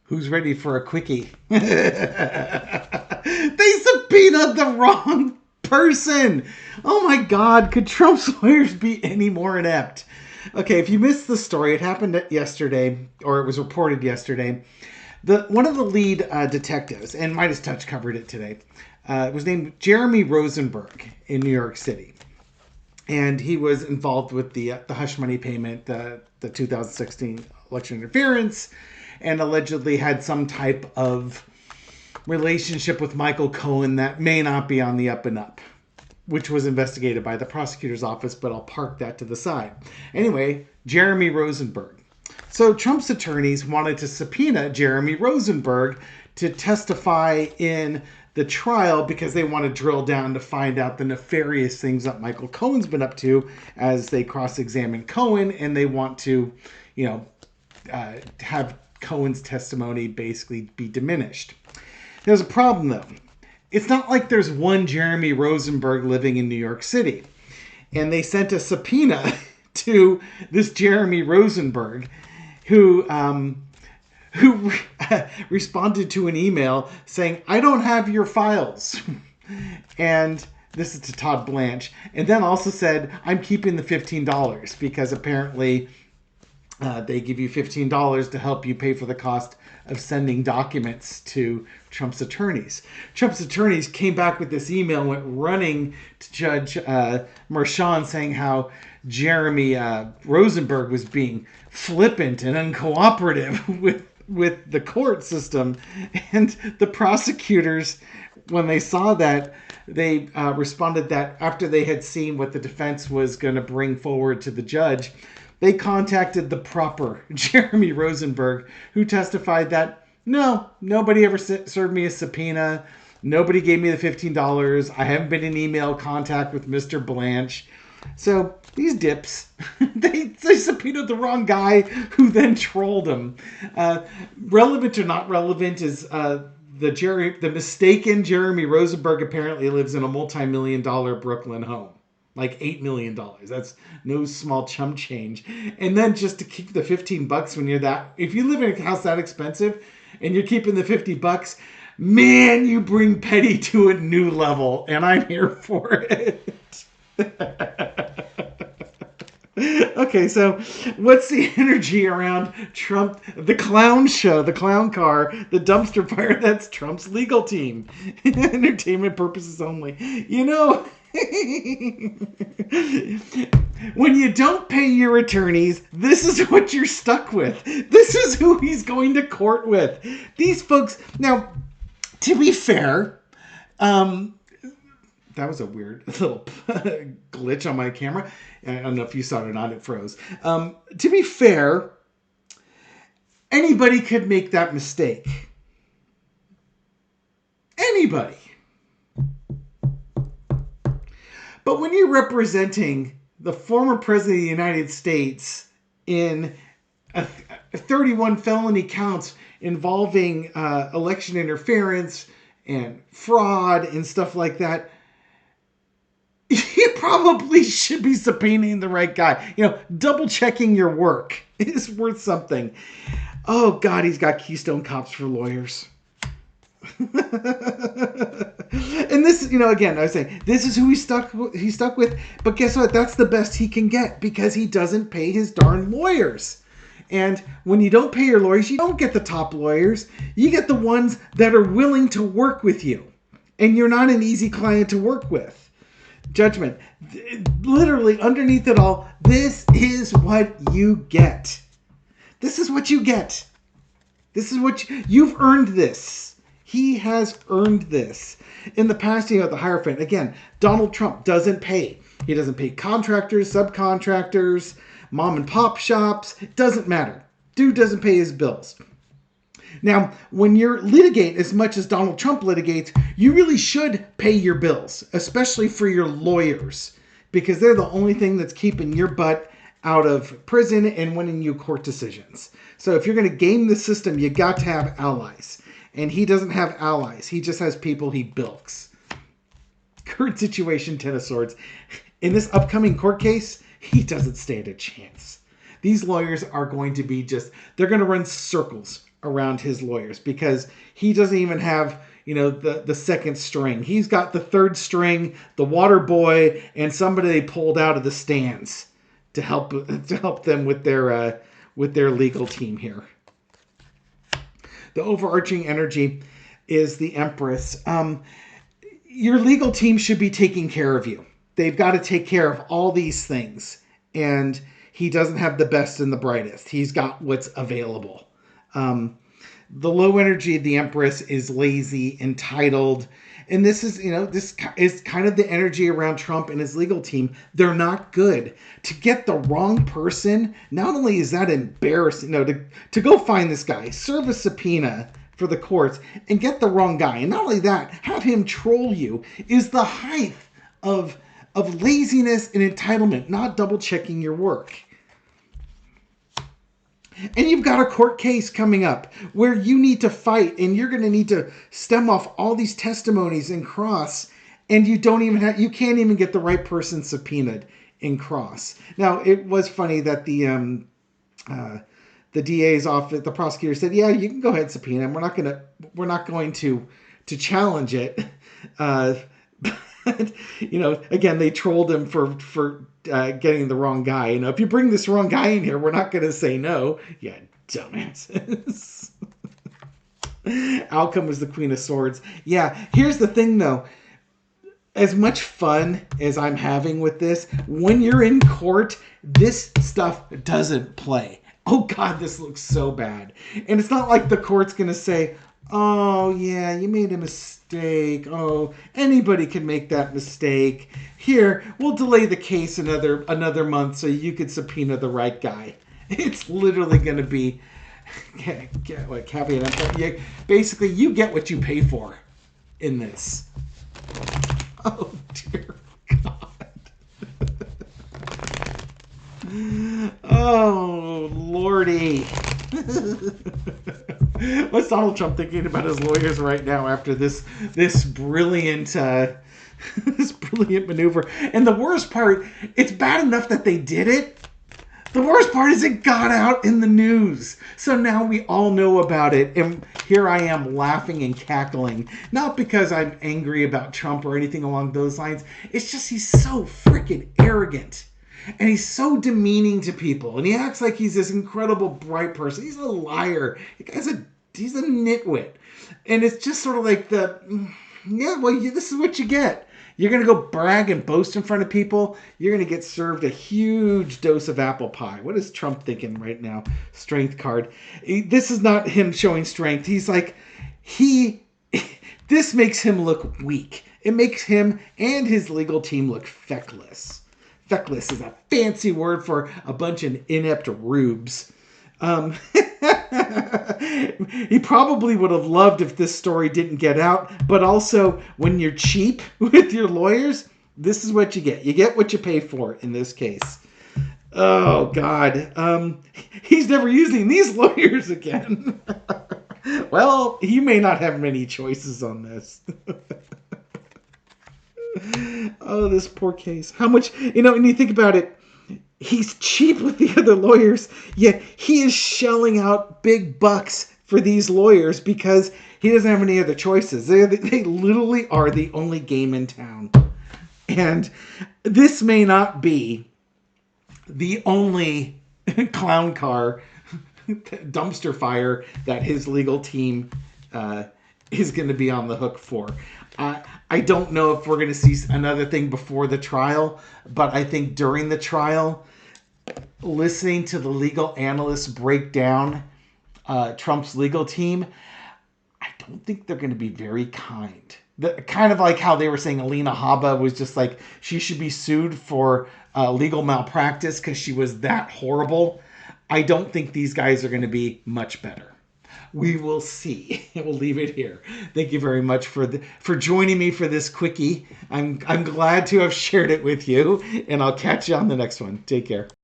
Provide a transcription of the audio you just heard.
Who's ready for a quickie? They subpoenaed the wrong person. Oh my God, could Trump's lawyers be any more inept? Okay, if you missed the story, it happened yesterday, or it was reported yesterday. One of the lead detectives, and Midas Touch covered it today, was named Jeremy Rosenberg in New York City. And he was involved with the hush money payment, the 2016 election interference, and allegedly had some type of relationship with Michael Cohen that may not be on the up and up, which was investigated by the prosecutor's office, but I'll park that to the side. Anyway, Jeremy Rosenberg. So Trump's attorneys wanted to subpoena Jeremy Rosenberg to testify in the trial because they want to drill down to find out the nefarious things that Michael Cohen's been up to as they cross-examine Cohen, and they want to, have Cohen's testimony basically be diminished. There's a problem, though. It's not like there's one Jeremy Rosenberg living in New York City. And they sent a subpoena to this Jeremy Rosenberg who responded to an email saying, "I don't have your files." And this is to Todd Blanche. And then also said, "I'm keeping the $15 because apparently they give you $15 to help you pay for the cost of sending documents to Trump's attorneys." Trump's attorneys came back with this email and went running to Judge Merchan saying how Jeremy Rosenberg was being flippant and uncooperative with the court system. And the prosecutors, when they saw that, they responded that after they had seen what the defense was going to bring forward to the judge, they contacted the proper Jeremy Rosenberg, who testified that, no, nobody ever served me a subpoena. Nobody gave me the $15. I haven't been in email contact with Mr. Blanche. So these dips, they subpoenaed the wrong guy who then trolled him. Relevant or not relevant is the mistaken Jeremy Rosenberg apparently lives in a multi-million-dollar Brooklyn home. Like $8 million. That's no small chump change. And then just to keep the $15 when you're that, if you live in a house that expensive and you're keeping the $50, man, you bring petty to a new level. And I'm here for it. Okay, so what's the energy around Trump, the clown show, the clown car, the dumpster fire? That's Trump's legal team. Entertainment purposes only. When you don't pay your attorneys, this is what you're stuck with. This is who he's going to court with. These folks, now, to be fair, that was a weird little glitch on my camera. I don't know if you saw it or not, it froze. To be fair, anybody could make that mistake. Anybody. But when you're representing the former president of the United States in 31 felony counts involving election interference and fraud and stuff like that, you probably should be subpoenaing the right guy. Double checking your work is worth something. Oh God, he's got Keystone Cops for lawyers. And this, again, I was saying, this is who he's stuck with. But guess what? That's the best he can get because he doesn't pay his darn lawyers. And when you don't pay your lawyers, you don't get the top lawyers. You get the ones that are willing to work with you. And you're not an easy client to work with. Judgment. Literally, underneath it all, this is what you get. This is what you get. This is what you've earned this. He has earned this. In the past, the Hierophant. Again, Donald Trump doesn't pay. He doesn't pay contractors, subcontractors, mom and pop shops. It doesn't matter. Dude doesn't pay his bills. Now, when you litigate as much as Donald Trump litigates, you really should pay your bills, especially for your lawyers, because they're the only thing that's keeping your butt out of prison and winning you court decisions. So if you're going to game the system, you got to have allies. And he doesn't have allies. He just has people he bilks. Current situation, Ten of Swords. In this upcoming court case, he doesn't stand a chance. These lawyers are going to be they're going to run circles around his lawyers, because he doesn't even have, you know, the second string. He's got the third string, the water boy, and somebody they pulled out of the stands to help them with their legal team here. The overarching energy is the Empress. Your legal team should be taking care of you. They've got to take care of all these things. And he doesn't have the best and the brightest. He's got what's available. The low energy of the Empress is lazy, entitled. And this is, you know, this is kind of the energy around Trump and his legal team. They're not good. To get the wrong person, not only is that embarrassing, no, to go find this guy, serve a subpoena for the courts, and get the wrong guy. And not only that, have him troll you is the height of laziness and entitlement, not double checking your work. And you've got a court case coming up where you need to fight, and you're going to need to stem off all these testimonies and cross, and you can't even get the right person subpoenaed in cross. Now, it was funny that the DA's office, the prosecutor said, "Yeah, you can go ahead and subpoena him. We're not going to challenge it." But, you know, again, they trolled him for getting the wrong guy. You know, if you bring this wrong guy in here, we're not going to say no. Yeah, dumbasses. Outcome was the Queen of Swords. Yeah, here's the thing, though. As much fun as I'm having with this, when you're in court, this stuff doesn't play. Oh, God, this looks so bad. And it's not like the court's going to say, "Oh, yeah, you made a mistake. Oh, anybody can make that mistake. Here, we'll delay the case another month so you could subpoena the right guy." It's literally going to be, basically, you get what you pay for in this. Oh, dear God. Oh, Lordy. What's Donald Trump thinking about his lawyers right now after this brilliant this brilliant maneuver? And the worst part, it's bad enough that they did it. The worst part is it got out in the news. So now we all know about it. And here I am laughing and cackling. Not because I'm angry about Trump or anything along those lines. It's just he's so freaking arrogant. And he's so demeaning to people. And he acts like he's this incredible bright person. He's a liar. He's a nitwit. And it's just sort of like this is what you get. You're going to go brag and boast in front of people. You're going to get served a huge dose of apple pie. What is Trump thinking right now? Strength card. This is not him showing strength. He's like, this makes him look weak. It makes him and his legal team look feckless. Feckless is a fancy word for a bunch of inept rubes. He probably would have loved if this story didn't get out, but also when you're cheap with your lawyers, this is what you get. You get what you pay for in this case. Oh, God. He's never using these lawyers again. Well, he may not have many choices on this. Oh, this poor case. How much, when you think about it, he's cheap with the other lawyers, yet he is shelling out big bucks for these lawyers because he doesn't have any other choices. They literally are the only game in town. And this may not be the only clown car dumpster fire that his legal team is going to be on the hook for. I don't know if we're going to see another thing before the trial, but I think during the trial, listening to the legal analysts break down Trump's legal team, I don't think they're going to be very kind. Kind of like how they were saying Alina Habba was just like, she should be sued for legal malpractice because she was that horrible. I don't think these guys are going to be much better. We will see. We'll leave it here. Thank you very much for joining me for this quickie. I'm glad to have shared it with you, and I'll catch you on the next one. Take care.